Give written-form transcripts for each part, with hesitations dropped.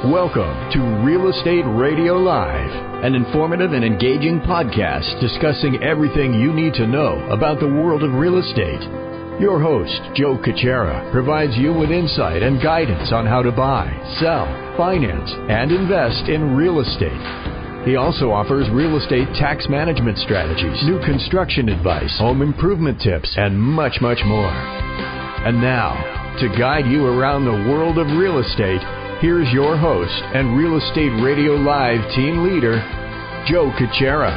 Welcome to Real Estate Radio Live, an informative and engaging podcast discussing everything you need to know about the world of real estate. Your host, Joe Caccera, provides you with insight and guidance on how to buy, sell, finance, and invest in real estate. He also offers real estate tax management strategies, new construction advice, home improvement tips, and much, much more. And now, to guide you around the world of real estate, here's your host and Real Estate Radio Live team leader, Joe Caccera.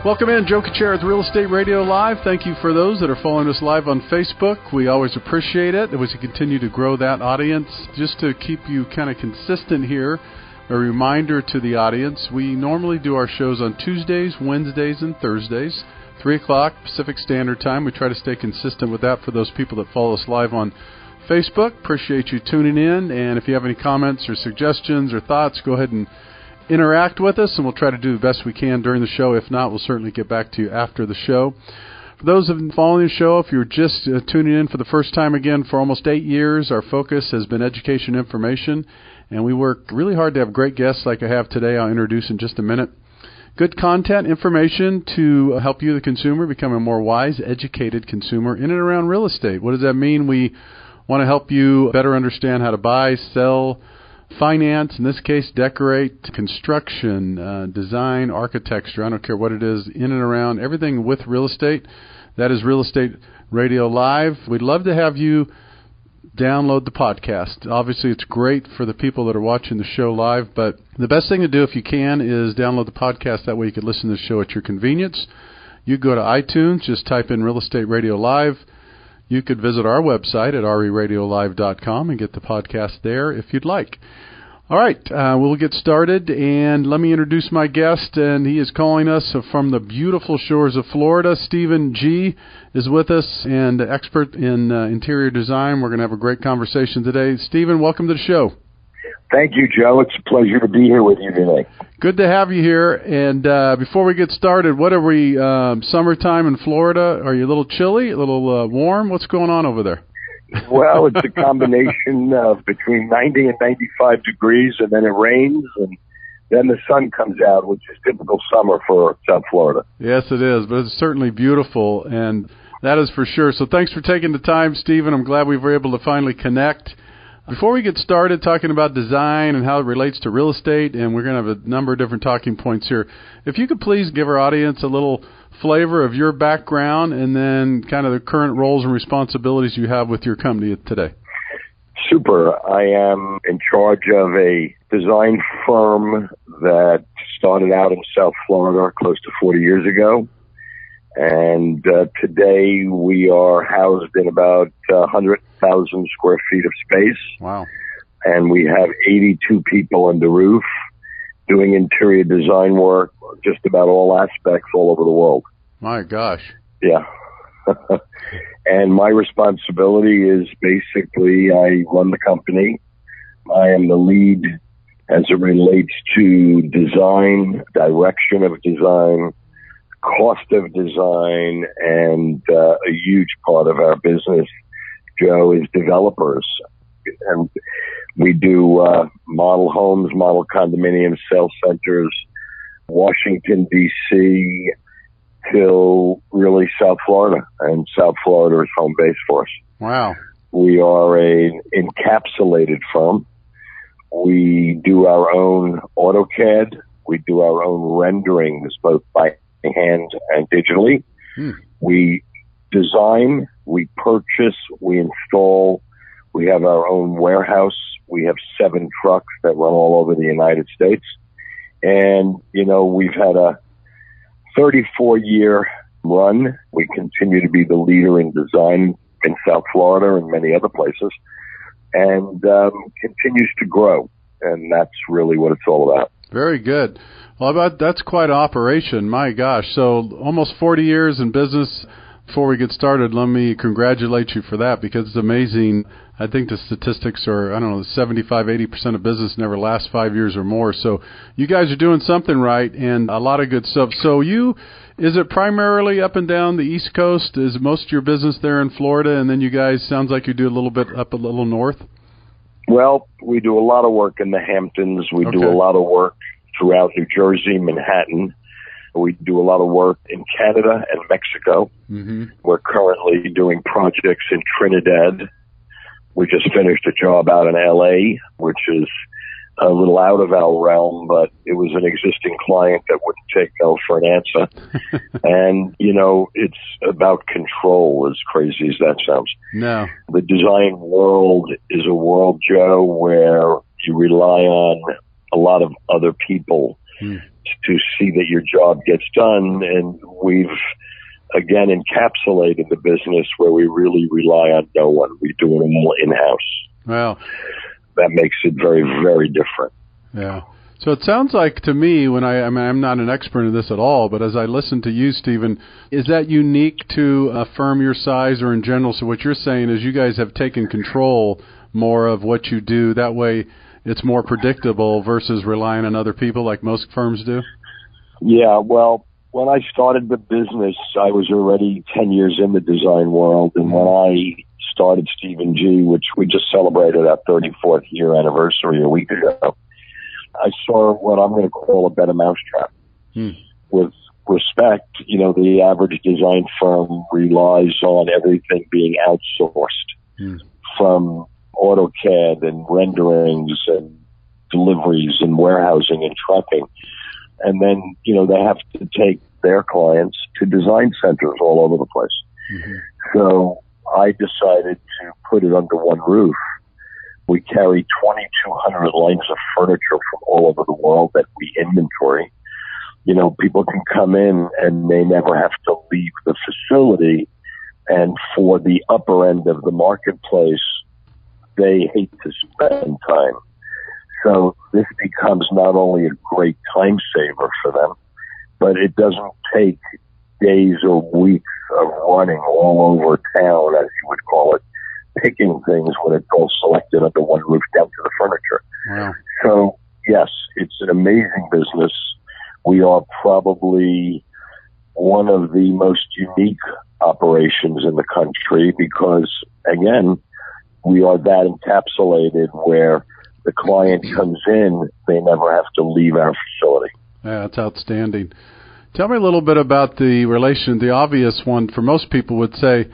Welcome in, Joe Caccera with Real Estate Radio Live. Thank you for those that are following us live on Facebook. We always appreciate it. As we continue to grow that audience, just to keep you kind of consistent here, a reminder to the audience, we normally do our shows on Tuesdays, Wednesdays, and Thursdays, 3 o'clock Pacific Standard Time. We try to stay consistent with that for those people that follow us live on Facebook. Appreciate you tuning in, and if you have any comments or suggestions or thoughts, go ahead and interact with us, and we'll try to do the best we can during the show. If not, we'll certainly get back to you after the show. For those who have been following the show, if you're just tuning in for the first time, again, for almost 8 years, our focus has been education information, and we work really hard to have great guests like I have today. I'll introduce in just a minute. Good content, information to help you, the consumer, become a more wise, educated consumer in and around real estate. What does that mean? We want to help you better understand how to buy, sell, finance, in this case, decorate, construction, design, architecture, I don't care what it is, in and around, everything with real estate. That is Real Estate Radio Live. We'd love to have you download the podcast. Obviously, it's great for the people that are watching the show live, but the best thing to do if you can is download the podcast. That way you can listen to the show at your convenience. You go to iTunes, just type in Real Estate Radio Live. You could visit our website at reradiolive.com and get the podcast there if you'd like. All right, we'll get started, and let me introduce my guest, and he is calling us from the beautiful shores of Florida. Stephen G. is with us, and expert in interior design. We're going to have a great conversation today. Stephen, welcome to the show. Thank you, Joe. It's a pleasure to be here with you today. Good to have you here. And before we get started, what are we, summertime in Florida? Are you a little chilly, a little warm? What's going on over there? Well, it's a combination of between 90 and 95 degrees, and then it rains, and then the sun comes out, which is typical summer for South Florida. Yes, it is, but it's certainly beautiful, and that is for sure. So thanks for taking the time, Stephen. I'm glad we were able to finally connect. Before we get started talking about design and how it relates to real estate, and we're going to have a number of different talking points here, if you could please give our audience a little flavor of your background and then kind of the current roles and responsibilities you have with your company today. Super. I am in charge of a design firm that started out in South Florida close to 40 years ago. And today we are housed in about 100,000 square feet of space. Wow. And we have 82 people under roof doing interior design work, just about all aspects all over the world. My gosh. Yeah. And my responsibility is basically I run the company. I am the lead as it relates to design, direction of design, cost of design, and a huge part of our business, Joe, is developers. And we do model homes, model condominiums, sales centers, Washington, D.C., till really South Florida. And South Florida is home base for us. Wow. We are an encapsulated firm. We do our own AutoCAD. We do our own renderings, both by hand and digitally. We design, we purchase, we install. We have our own warehouse. We have 7 trucks that run all over the United States. And, you know, we've had a 34-year run. We continue to be the leader in design in South Florida and many other places, and continues to grow. And that's really what it's all about. Very good. Well, that's quite an operation. My gosh. So almost 40 years in business. Before we get started, let me congratulate you for that, because it's amazing. I think the statistics are, 75-80% of business never lasts 5 years or more. So you guys are doing something right, and a lot of good stuff. So is it primarily up and down the East Coast? Is most of your business there in Florida, and then you guys, sounds like you do a little bit up a little north? Well, we do a lot of work in the Hamptons. We do a lot of work throughout New Jersey, Manhattan. We do a lot of work in Canada and Mexico. Mm-hmm. We're currently doing projects in Trinidad. We just finished a job out in L.A., which is a little out of our realm, but it was an existing client that wouldn't take no for an answer. And, you know, it's about control, as crazy as that sounds. No. The design world is a world, Joe, where you rely on a lot of other people to see that your job gets done. And we've, again, encapsulated the business where we really rely on no one. We do it all in-house. Wow. That makes it very, very different. Yeah. So it sounds like to me, when I mean, I'm not an expert in this at all, but as I listen to you, Stephen, is that unique to a firm your size or in general? So what you're saying is you guys have taken control more of what you do. That way it's more predictable versus relying on other people like most firms do? Yeah, well, when I started the business, I was already 10 years in the design world. And when I started Stephen G., which we just celebrated our 34th year anniversary a week ago, I saw what I'm going to call a better mousetrap. With respect, you know, the average design firm relies on everything being outsourced from AutoCAD and renderings and deliveries and warehousing and trucking. And then, you know, they have to take their clients to design centers all over the place. So I decided to put it under one roof. We carry 2,200 lines of furniture from all over the world that we inventory. You know, people can come in and they never have to leave the facility. And for the upper end of the marketplace, they hate to spend time. So this becomes not only a great time saver for them, but it doesn't take days or weeks of running all over town, as you would call it, picking things when it's all selected under one roof down to the furniture. Wow. So, yes, it's an amazing business. We are probably one of the most unique operations in the country because, again, we are that encapsulated where the client comes in, they never have to leave our facility. Yeah, that's outstanding. Tell me a little bit about the relation. The obvious one for most people would say,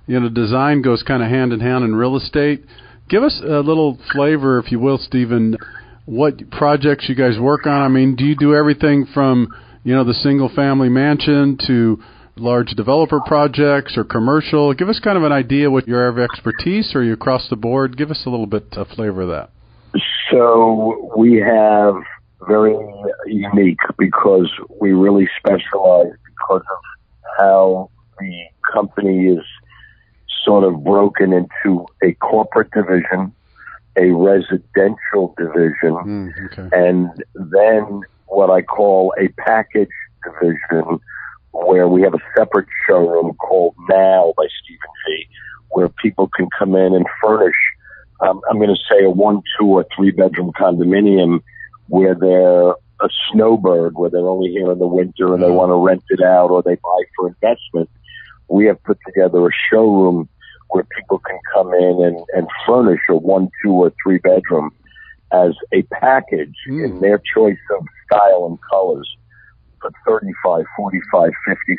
you know, design goes kind of hand in hand in real estate. Give us a little flavor, if you will, Stephen, what projects you guys work on. I mean, do you do everything from, you know, the single-family mansion to large developer projects or commercial? Give us kind of an idea what your area of expertise, or you across the board. Give us a little bit of flavor of that. So we have very unique because we really specialize because of how the company is sort of broken into a corporate division, a residential division, and then what I call a package division where we have a separate showroom called Now by Stephen G., where people can come in and furnish, I'm going to say a 1, 2, or 3 bedroom condominium where they're a snowbird, where they're only here in the winter and they want to rent it out or they buy for investment. We have put together a showroom where people can come in and furnish a 1, 2, or 3 bedroom as a package in their choice of style and colors for $35,000, $45,000,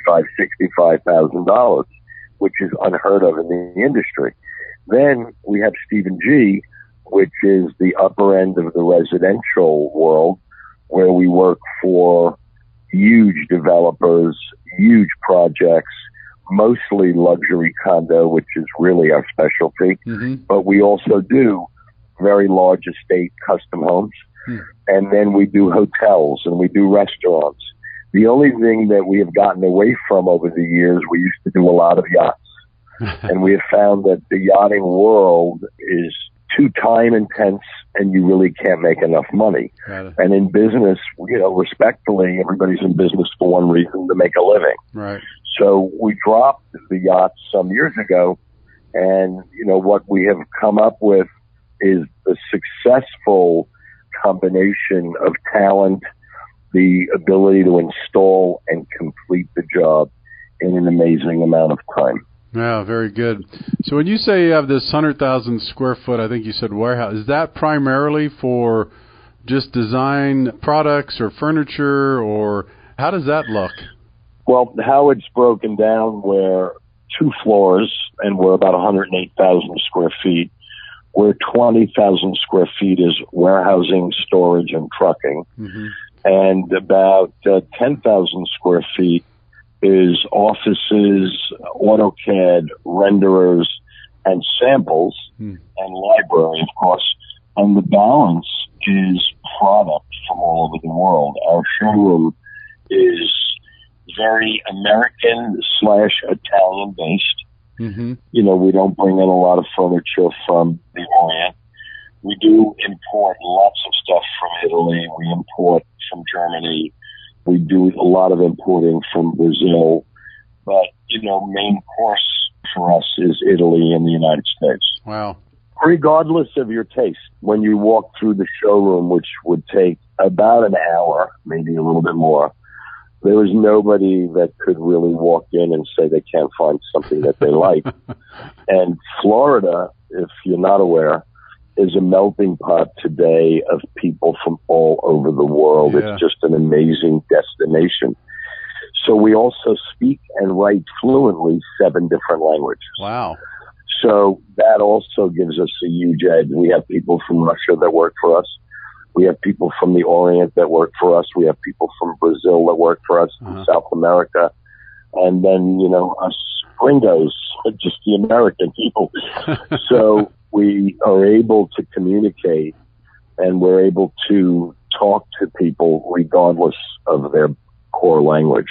$55,000, $65,000, which is unheard of in the industry. Then we have Stephen G., which is the upper end of the residential world, where we work for huge developers, huge projects, mostly luxury condo, which is really our specialty. But we also do very large estate custom homes. And then we do hotels and we do restaurants. The only thing that we have gotten away from over the years, we used to do a lot of yachts. And we have found that the yachting world is too time intense and you really can't make enough money. And in business, you know, respectfully, everybody's in business for one reason, to make a living. Right. So we dropped the yachts some years ago, and, you know, what we have come up with is the successful combination of talent, the ability to install and complete the job in an amazing amount of time. Yeah, very good. So when you say you have this 100,000 square foot, I think you said warehouse, is that primarily for just design products or furniture, or how does that look? Well, how it's broken down, we're 2 floors, and we're about 108,000 square feet, where 20,000 square feet is warehousing, storage, and trucking, and about 10,000 square feet is offices, AutoCAD, renderers, and samples, and library, of course, and the balance is product from all over the world. Our showroom is very American/Italian based. You know, we don't bring in a lot of furniture from the Orient. We do import lots of stuff from Italy. We import from Germany. We do a lot of importing from Brazil. But, you know, main course for us is Italy and the United States. Wow. Regardless of your taste, when you walk through the showroom, which would take about an hour, maybe a little bit more, there was nobody that could really walk in and say they can't find something that they like. And Florida, if you're not aware, is a melting pot today of people from all over the world. Yeah. It's just an amazing destination. So we also speak and write fluently 7 different languages. Wow. So that also gives us a huge edge. We have people from Russia that work for us. We have people from the Orient that work for us. We have people from Brazil that work for us, from South America. And then, you know, us gringos, just the American people. So we are able to communicate, and we're able to talk to people regardless of their core language,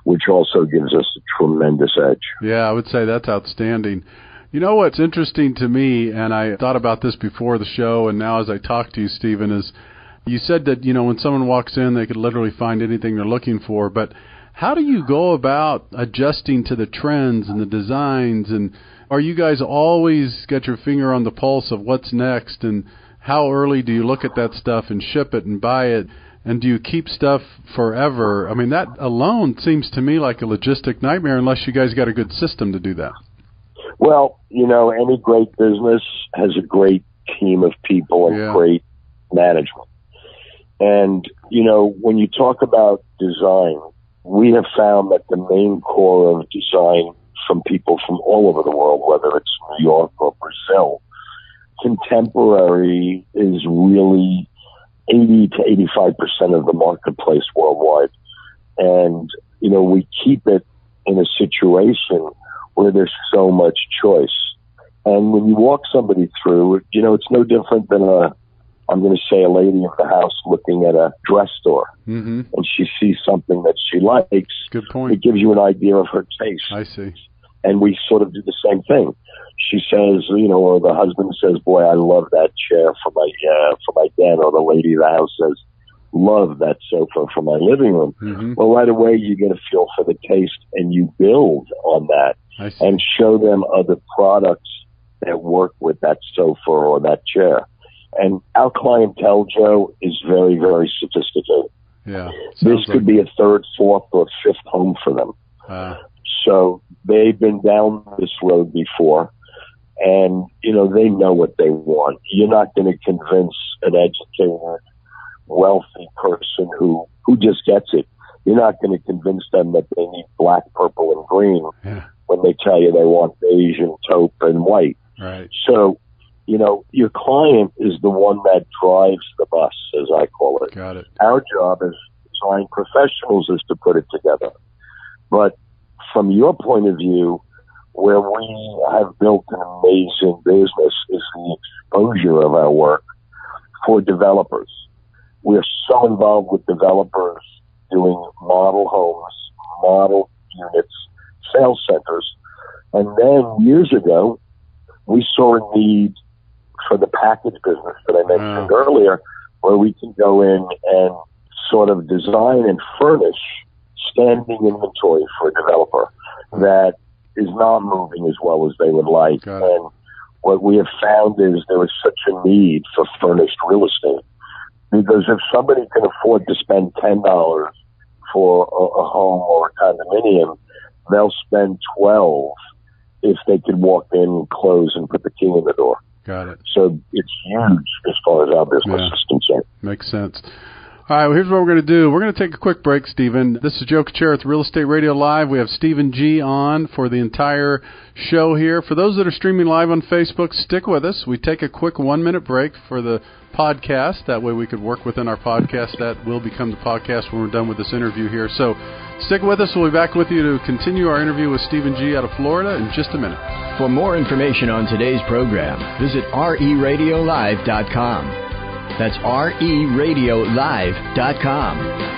which also gives us a tremendous edge. Yeah, I would say that's outstanding. You know what's interesting to me, and I thought about this before the show, and now as I talk to you, Stephen, is you said that, you know, when someone walks in, they could literally find anything they're looking for, but how do you go about adjusting to the trends and the designs, and are you guys always got your finger on the pulse of what's next, and how early do you look at that stuff and ship it and buy it, and do you keep stuff forever? I mean, that alone seems to me like a logistic nightmare unless you guys got a good system to do that. Well, you know, any great business has a great team of people and great management. And, you know, when you talk about design, we have found that the main core of design from people from all over the world, whether it's New York or Brazil, contemporary is really 80 to 85% of the marketplace worldwide. And, you know, we keep it in a situation where there's so much choice. And when you walk somebody through, you know, it's no different than I'm going to say a lady of the house looking at a dress store, and she sees something that she likes. Good point. It gives you an idea of her taste. I see. And we sort of do the same thing. She says, you know, or the husband says, boy, I love that chair for my den, or the lady of the house says, love that sofa for my living room. Well, right away you get a feel for the taste, and you build on that and show them other products that work with that sofa or that chair. And our clientele, Joe, is very, very sophisticated. Yeah, this could be a 3rd, 4th, or 5th home for them. So they've been down this road before, and, you know, they know what they want. You're not going to convince an educated, wealthy person who just gets it. You're not going to convince them that they need black, purple, and green when they tell you they want beige and taupe and white. Right. So, you know, your client is the one that drives the bus, as I call it. Got it. Our job as design professionals is to put it together. But from your point of view, where we have built an amazing business is the exposure of our work for developers. We're so involved with developers doing model homes, model units, sales centers. And then years ago, we saw a need for the package business that I mentioned earlier, where we can go in and sort of design and furnish standing inventory for a developer that is not moving as well as they would like. And what we have found is there is such a need for furnished real estate, because if somebody can afford to spend $10 for a home or a condominium, they'll spend $12 if they could walk in, close, and put the key in the door. Got it. So it's huge as far as our business is concerned. Makes sense. All right, well, here's what we're going to do. We're going to take a quick break, Stephen. This is Joe Kuchera with Real Estate Radio Live. We have Stephen G. on for the entire show here. For those that are streaming live on Facebook, stick with us. We take a quick 1-minute break for the podcast. That way we could work within our podcast. That will become the podcast when we're done with this interview here. So stick with us. We'll be back with you to continue our interview with Stephen G. out of Florida in just a minute. For more information on today's program, visit RERadiolive.com. That's RERadiolive.com.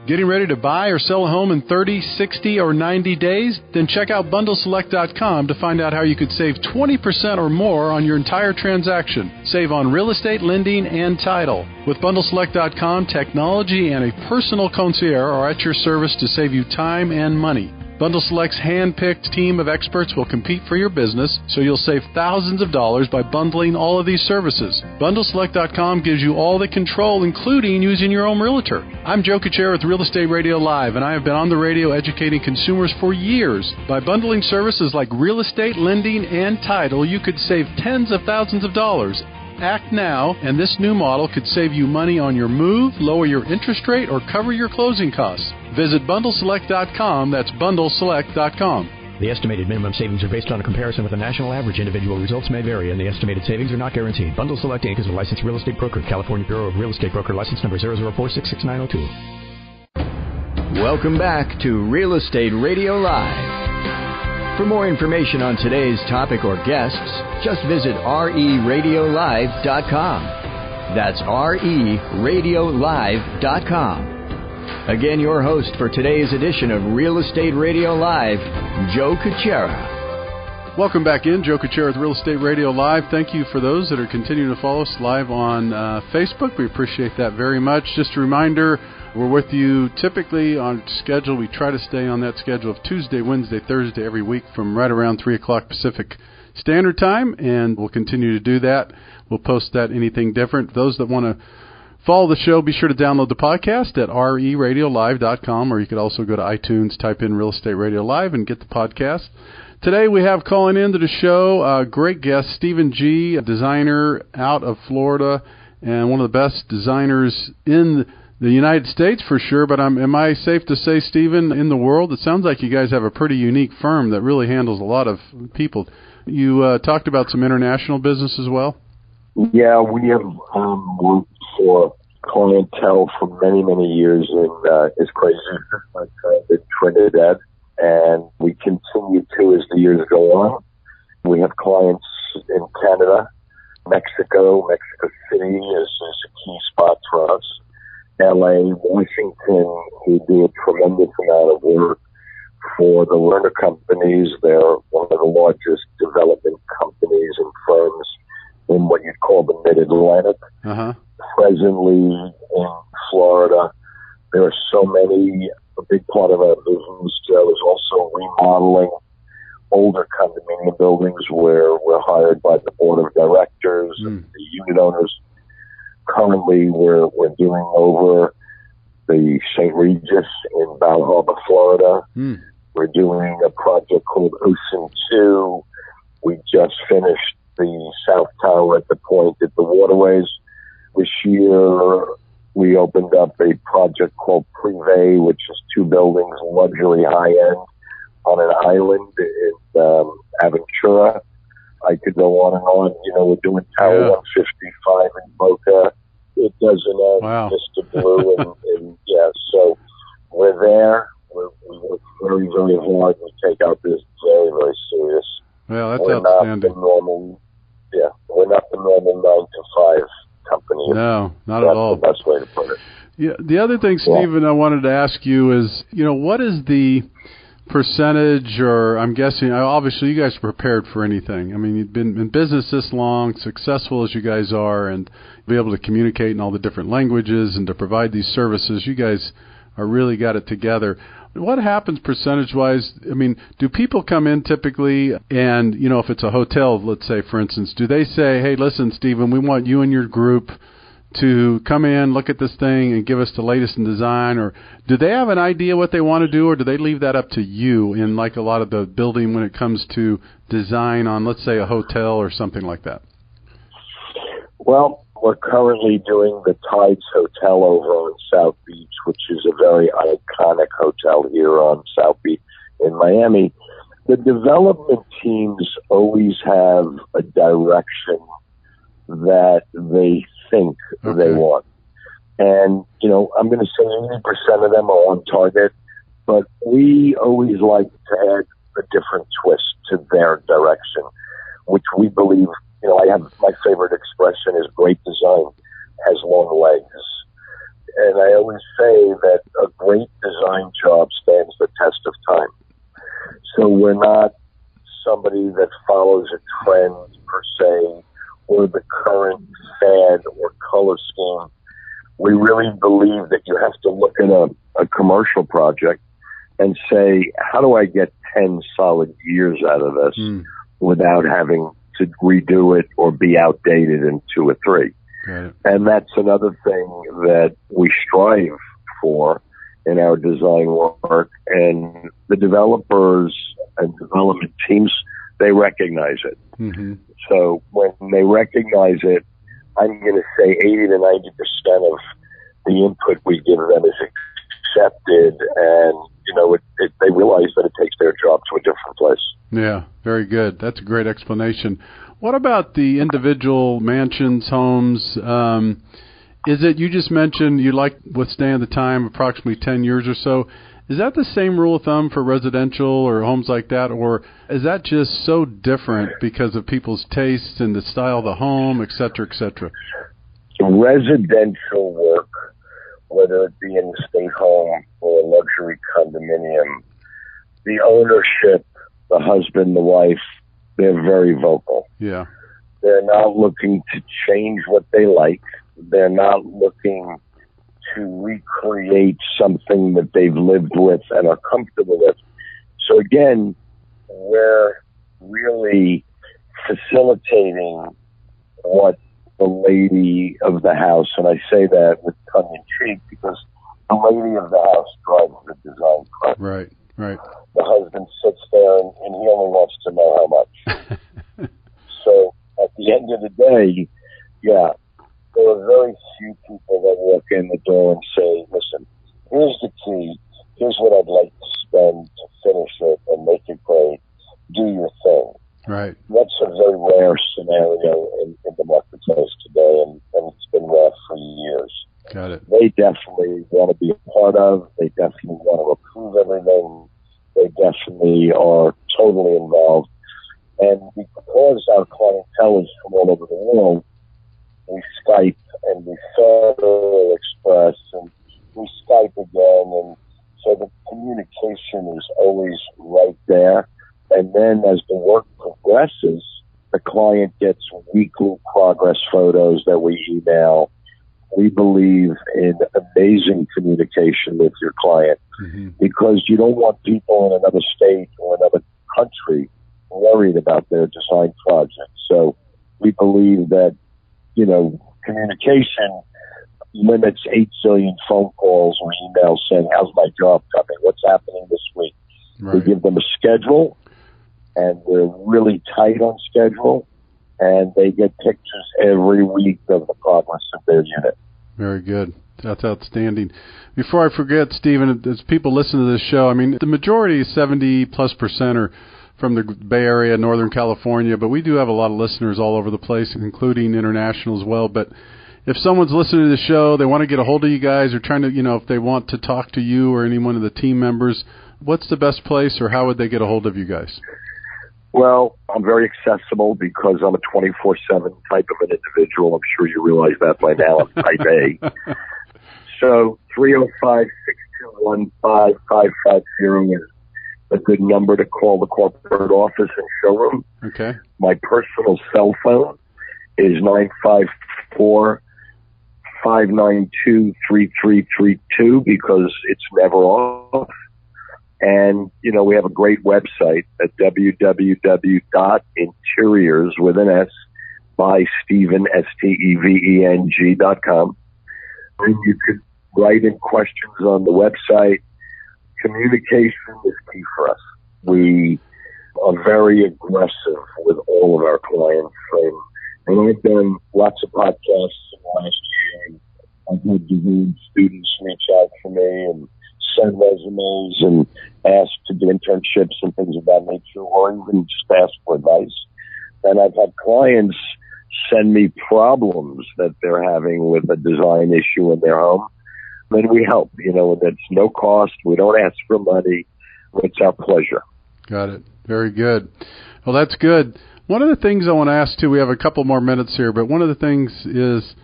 Getting ready to buy or sell a home in 30, 60, or 90 days? Then check out BundleSelect.com to find out how you could save 20% or more on your entire transaction. Save on real estate, lending, and title. With BundleSelect.com, technology and a personal concierge are at your service to save you time and money. Bundle Select's hand-picked team of experts will compete for your business, so you'll save thousands of dollars by bundling all of these services. BundleSelect.com gives you all the control, including using your own realtor. I'm Joe Kuchera with Real Estate Radio Live, and I have been on the radio educating consumers for years. By bundling services like real estate, lending, and title, you could save tens of thousands of dollars. Act now, and this new model could save you money on your move, lower your interest rate, or cover your closing costs. Visit BundleSelect.com. That's BundleSelect.com. The estimated minimum savings are based on a comparison with a national average. Individual results may vary, and the estimated savings are not guaranteed. Bundle Select Inc. is a licensed real estate broker. California Bureau of Real Estate Broker license number 004-66902. Welcome back to Real Estate Radio Live. For more information on today's topic or guests, just visit RERadiolive.com. That's RERadiolive.com. Again, your host for today's edition of Real Estate Radio Live, Joe Kuchera. Welcome back in. Joe Kuchera with Real Estate Radio Live. Thank you for those that are continuing to follow us live on Facebook. We appreciate that very much. Just a reminder, we're with you typically on schedule. We try to stay on that schedule of Tuesday, Wednesday, Thursday every week from right around 3 o'clock Pacific Standard Time, and we'll continue to do that. We'll post that anything different. Those that want to follow the show, be sure to download the podcast at RERadiolive.com, or you could also go to iTunes, type in Real Estate Radio Live, and get the podcast. Today we have calling into the show a great guest, Stephen G., a designer out of Florida, and one of the best designers in the United States for sure, but am I safe to say, Stephen, in the world? It sounds like you guys have a pretty unique firm that really handles a lot of people. You talked about some international business as well? Yeah, we have worked for clientele for many, many years in it's crazy, in Trinidad, and we continue to as the years go on. We have clients in Canada, Mexico City is a key spot for us. LA, Washington, who do a tremendous amount of work for the Lerner companies. They're one of the largest development companies and firms in what you'd call the Mid-Atlantic. Presently in Florida, there are so many. A big part of our business is also remodeling older condominium buildings where we're hired by the board of directors and the unit owners. Currently, we're doing over the St. Regis in Bal Harbour, Florida. We're doing a project called Ocean 2. We just finished the South Tower at the Point at the Waterways. This year, we opened up a project called Privé, which is 2 buildings, luxury high-end, on an island in Aventura. I could go on and on. You know, we're doing Tower 155 in Boca. It doesn't end. Mr. Blue. and so we're there. We work very, very hard. We take our business very, very serious. Well, that's we're outstanding. We're not the normal 9 to 5 company. No, not at all. That's the best way to put it. Yeah. The other thing, Stephen, I wanted to ask you is, what is the percentage, or I'm guessing, obviously you guys are prepared for anything. I mean, you've been in business this long, successful as you guys are, and be able to communicate in all the different languages and to provide these services. You guys are really got it together. What happens percentage-wise? I mean, do people come in typically and, if it's a hotel, let's say, for instance, do they say, hey, listen, Stephen, we want you and your group to come in, look at this thing, and give us the latest in design? Or do they have an idea what they want to do, or do they leave that up to you in like a lot of the building when it comes to design on, let's say, a hotel or something like that? Well, we're currently doing the Tides Hotel over on South Beach, which is a very iconic hotel here on South Beach in Miami. The development teams always have a direction that they think they want. And, I'm going to say 80% of them are on target, but we always like to add a different twist to their direction, which we believe, I have my favorite expression is great design has long legs. And I always say that a great design job stands the test of time. So we're not somebody that follows a trend per se, or the current fad or color scheme. We really believe that you have to look at a commercial project and say, how do I get 10 solid years out of this without having to redo it or be outdated in 2 or 3? Right. And that's another thing that we strive for in our design work. And the developers and development teams, they recognize it. Mm-hmm. So when they recognize it, I'm going to say 80 to 90% of the input we give them is accepted, and they realize that it takes their job to a different place. Yeah, very good. That's a great explanation. What about the individual mansions, homes? Is it, you just mentioned you like withstand the time, approximately 10 years or so. Is that the same rule of thumb for residential or homes like that, or is that just so different because of people's tastes and the style of the home, et cetera, et cetera? Residential work, whether it be in a state home or a luxury condominium, the ownership, the husband, the wife, they're very vocal. Yeah. They're not looking to change what they like. They're not looking to recreate something that they've lived with and are comfortable with. So again, we're really facilitating what the lady of the house, and I say that with tongue in cheek because the lady of the house drives the design process. Right. The husband sits there and he only wants to know how much. So at the end of the day, yeah, there are very few people that walk in the door and say, listen, here's the key. Here's what I'd like to spend to finish it and make it great. Do your thing. Right. That's a very rare scenario in the marketplace today, and it's been rare for years. Got it. They definitely want to be a part of. They definitely want to approve everything. They definitely are totally involved. And because our clientele is from all over the world, we Skype and we Federal Express and we Skype again. And so the communication is always right there. And then as the work progresses, the client gets weekly progress photos that we email. We believe in amazing communication with your client because you don't want people in another state or another country worried about their design project. So we believe that, communication limits 8 zillion phone calls or emails saying, how's my job coming? What's happening this week? Right. We give them a schedule, and we're really tight on schedule, and they get pictures every week of the progress of their unit. Very good. That's outstanding. Before I forget, Stephen, as people listen to this show, I mean, the majority, 70+% are from the Bay Area, Northern California, but we do have a lot of listeners all over the place, including international as well. But if someone's listening to the show, they want to get a hold of you guys or trying to, if they want to talk to you or any one of the team members, what's the best place or how would they get a hold of you guys? Well, I'm very accessible because I'm a 24/7 type of an individual. I'm sure you realize that by now. I'm type A. So 305-621-5550 is a good number to call the corporate office and showroom. Okay. My personal cell phone is 954-592-3332 because it's never off. And, we have a great website at www.interiors with an S by Steven, STEVENG.com. And you can write in questions on the website. Communication is key for us. We are very aggressive with all of our clients. And I've done lots of podcasts in the last year. I've had degree students reach out for me and send resumes and ask to do internships and things of that nature, or even just ask for advice. And I've had clients send me problems that they're having with a design issue in their home. And we help, and it's no cost. We don't ask for money. It's our pleasure. Got it. Very good. Well, that's good. One of the things I want to ask, too, we have a couple more minutes here, but one of the things is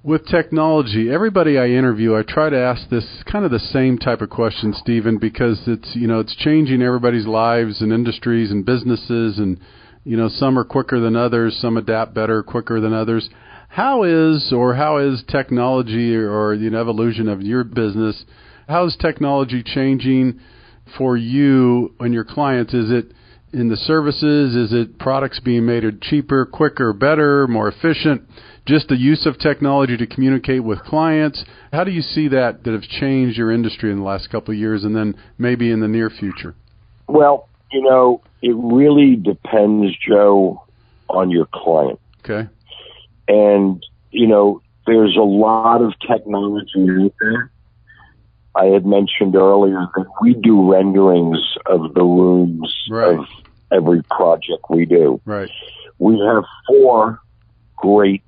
with technology, everybody I interview, I try to ask this kind of the same type of question, Stephen, because it's changing everybody's lives and industries and businesses, and, some are quicker than others, some adapt better, quicker than others. How is technology or the evolution of your business, how is technology changing for you and your clients? Is it in the services? Is it products being made cheaper, quicker, better, more efficient? Just the use of technology to communicate with clients? How do you see that have changed your industry in the last couple of years and then maybe in the near future? Well, it really depends, Joe, on your client. Okay. And, there's a lot of technology out there. I had mentioned earlier that we do renderings of the rooms of every project we do. Right. We have 4 great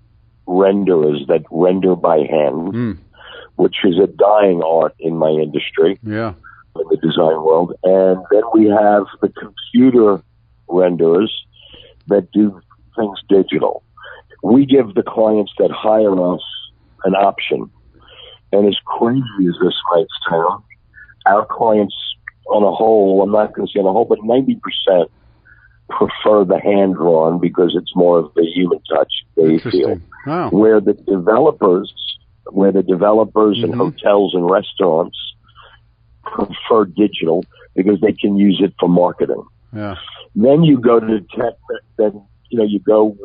renderers that render by hand, which is a dying art in my industry, in the design world. And then we have the computer renderers that do things digital. We give the clients that hire us an option. And as crazy as this might sound, our clients on a whole, I'm not going to say on a whole, but 90% prefer the hand-drawn because it's more of the human touch they feel. Wow. Where the developers and hotels and restaurants prefer digital because they can use it for marketing. Yeah. Then you go to tech,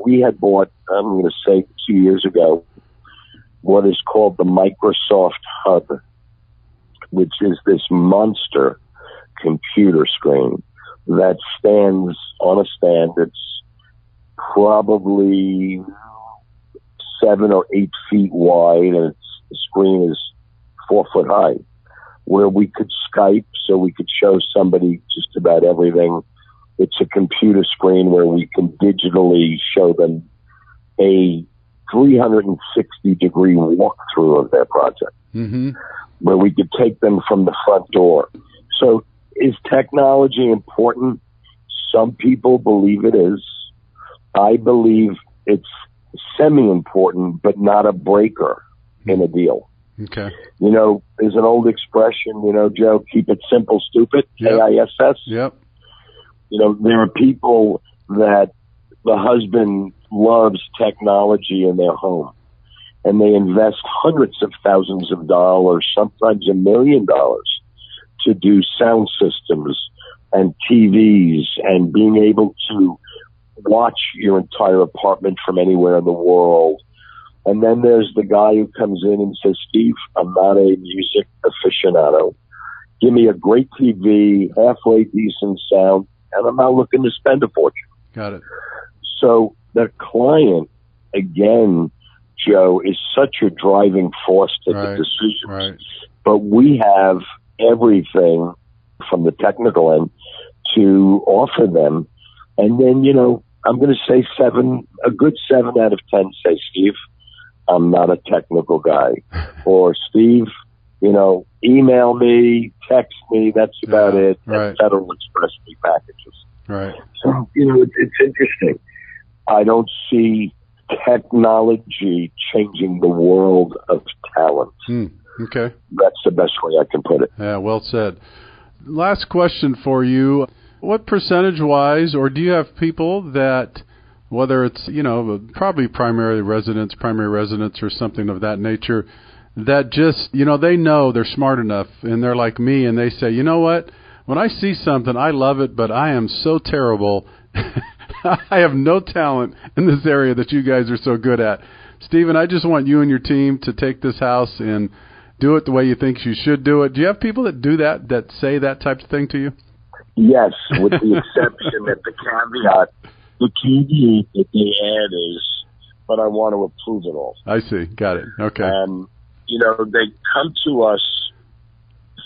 we had bought, I'm going to say 2 years ago, what is called the Microsoft Hub, which is this monster computer screen that stands on a stand that's probably 7 or 8 feet wide, and the screen is 4 foot high, where we could Skype, so we could show somebody just about everything. It's a computer screen where we can digitally show them a 360-degree walkthrough of their project, where we could take them from the front door. So is technology important? Some people believe it is. I believe it's semi-important, but not a breaker in a deal. Okay. There's an old expression, Joe, keep it simple, stupid, KISS. Yep. There are people that the husband loves technology in their home, and they invest hundreds of thousands of dollars, sometimes $1 million, to do sound systems and TVs and being able to watch your entire apartment from anywhere in the world. And then there's the guy who comes in and says, Steve, I'm not a music aficionado. Give me a great TV, halfway decent sound, and I'm not looking to spend a fortune. Got it. So the client, again, Joe, is such a driving force to the decisions. Right. But we have everything from the technical end to offer them. And then, I'm going to say a good 7 out of 10 say, Steve, I'm not a technical guy. Or, Steve, email me, text me, that's about it. Right. Federal Express me packages. Right. So, it's interesting. I don't see technology changing the world of talent. Okay. That's the best way I can put it. Yeah, well said. Last question for you. What percentage-wise, or do you have people that, whether it's, probably primary residents or something of that nature, that just, they know they're smart enough and they're like me and they say, you know what, when I see something, I love it, but I am so terrible. I have no talent in this area that you guys are so good at. Stephen, I just want you and your team to take this house and do it the way you think you should do it. Do you have people that do that say that type of thing to you? Yes, with the exception that the caveat that they add is, but I want to approve it all. I see. Got it. Okay. They come to us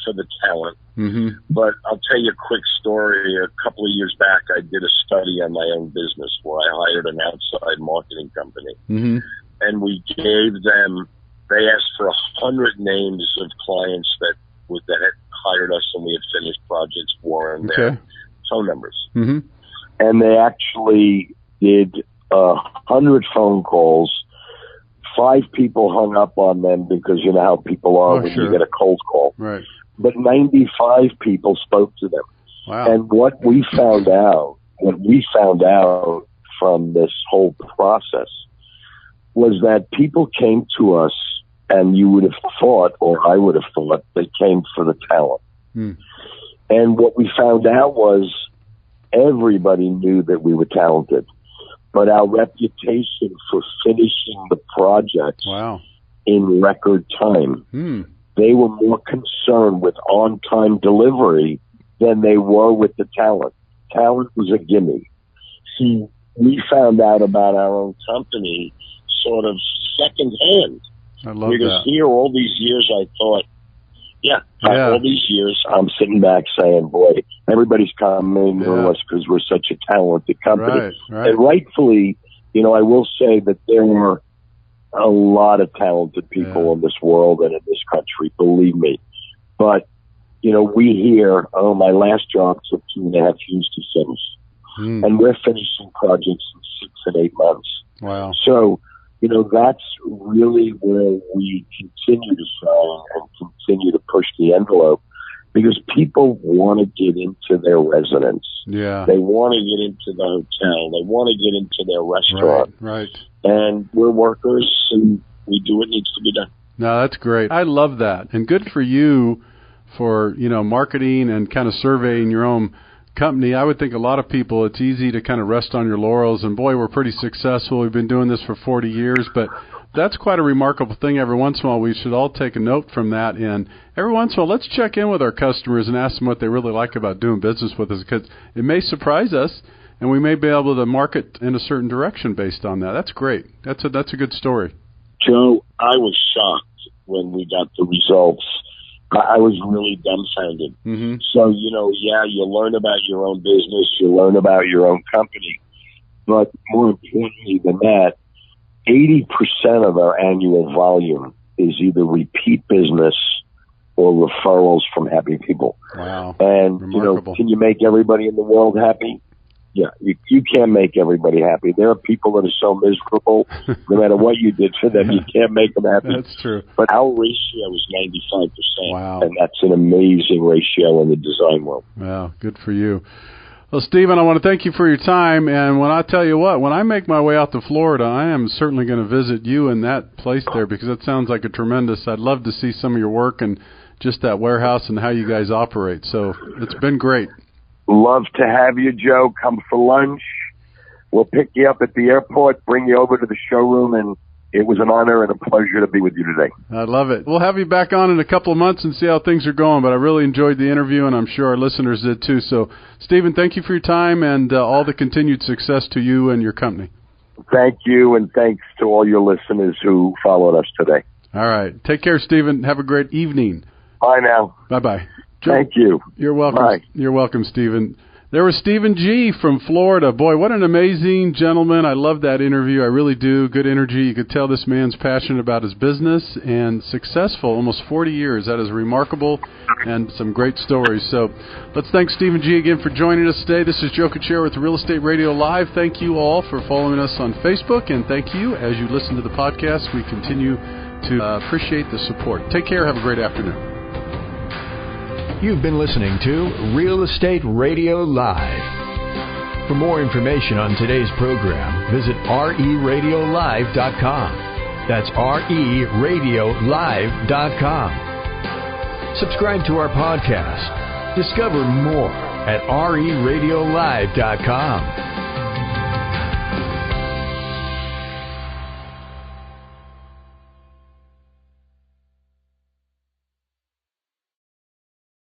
for the talent, but I'll tell you a quick story. A couple of years back, I did a study on my own business where I hired an outside marketing company, and we gave them, they asked for 100 names of clients that had hired us and we had finished projects for, and their phone numbers. And they actually did 100 phone calls. 5 people hung up on them because you know how people are when you get a cold call. Right. But 95 people spoke to them. Wow. And what we found out from this whole process was that people came to us, and you would have thought, or I would have thought, they came for the talent. And what we found out was everybody knew that we were talented, but our reputation for finishing the projects in record time, they were more concerned with on-time delivery than they were with the talent. Talent was a gimme. See, we found out about our own company sort of secondhand. I love because that. here, all these years, I thought, all these years, I'm sitting back saying, boy, everybody's coming to us because we're such a talented company. Right. And rightfully, I will say that there were a lot of talented people in this world and in this country, believe me. But, we hear, my last job took 2.5 years to finish. And we're finishing projects in 6 and 8 months. Wow. So, that's really where we continue to shine and continue to push the envelope, because people want to get into their residence. Yeah. They want to get into the hotel. They want to get into their restaurant. Right. And we're workers, and we do what needs to be done. No, that's great. I love that. And good for you for, marketing and kind of surveying your own company. I would think a lot of people, it's easy to kind of rest on your laurels, and boy, we're pretty successful. We've been doing this for 40 years, but that's quite a remarkable thing. Every once in a while, we should all take a note from that, and every once in a while, let's check in with our customers and ask them what they really like about doing business with us, because it may surprise us, and we may be able to market in a certain direction based on that. That's great. That's a good story. Joe, I was shocked when we got the results. I was really dumbfounded. So, you learn about your own business, you learn about your own company, but more importantly than that, 80% of our annual volume is either repeat business or referrals from happy people. Wow. And, remarkable. Can you make everybody in the world happy? Yeah, you can't make everybody happy. There are people that are so miserable, no matter what you did for them, you can't make them happy. That's true. But our ratio is 95%. Wow. And that's an amazing ratio in the design world. Wow, good for you. Well, Stephen, I want to thank you for your time. And when I tell you what, when I make my way out to Florida, I am certainly going to visit you in that place there, because it sounds like a tremendous, I'd love to see some of your work and just that warehouse and how you guys operate. So it's been great. Love to have you, Joe. Come for lunch. We'll pick you up at the airport, bring you over to the showroom, and it was an honor and a pleasure to be with you today. I love it. We'll have you back on in a couple of months and see how things are going, but I really enjoyed the interview, and I'm sure our listeners did too. So, Stephen, thank you for your time, and all the continued success to you and your company. Thank you, and thanks to all your listeners who followed us today. All right. Take care, Stephen. Have a great evening. Bye now. Bye-bye. Thank you. You're welcome. Bye. You're welcome, Stephen. There was Stephen G. from Florida. Boy, what an amazing gentleman. I love that interview. I really do. Good energy. You could tell this man's passionate about his business and successful, almost 40 years. That is remarkable, and some great stories. So let's thank Stephen G. again for joining us today. This is Joe Kuchera with Real Estate Radio Live. Thank you all for following us on Facebook, and thank you as you listen to the podcast. We continue to appreciate the support. Take care. Have a great afternoon. You've been listening to Real Estate Radio Live. For more information on today's program, visit RERadiolive.com. That's RERadiolive.com. Subscribe to our podcast. Discover more at RERadiolive.com.